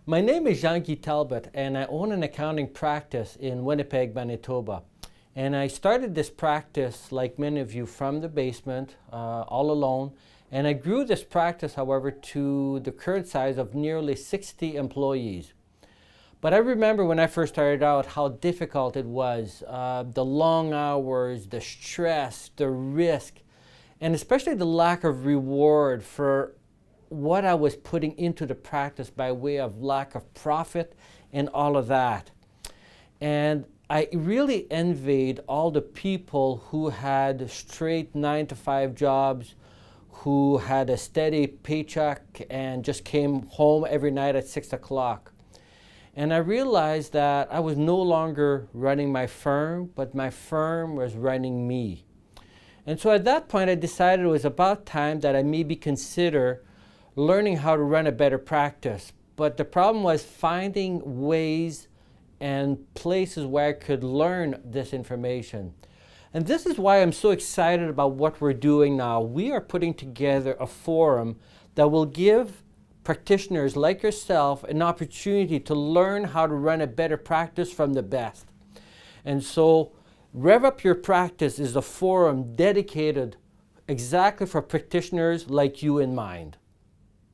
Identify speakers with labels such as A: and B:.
A: My name is Jean-Guy Talbot, and I own an accounting practice in Winnipeg, Manitoba. And I started this practice, like many of you, from the basement, all alone. And I grew this practice, however, to the current size of nearly 60 employees. But I remember when I first started out how difficult it was, the long hours, the stress, the risk, and especially the lack of reward for what I was putting into the practice by way of lack of profit and all of that. And I really envied all the people who had straight 9-to-5 jobs, who had a steady paycheck and just came home every night at 6 o'clock. And I realized that I was no longer running my firm, but my firm was running me. And so at that point I decided it was about time that I maybe consider learning how to run a better practice. But the problem was finding ways and places where I could learn this information. And this is why I'm so excited about what we're doing now. We are putting together a forum that will give practitioners like yourself an opportunity to learn how to run a better practice from the best. And so Rev Up Your Practice is a forum dedicated exactly for practitioners like you in mind.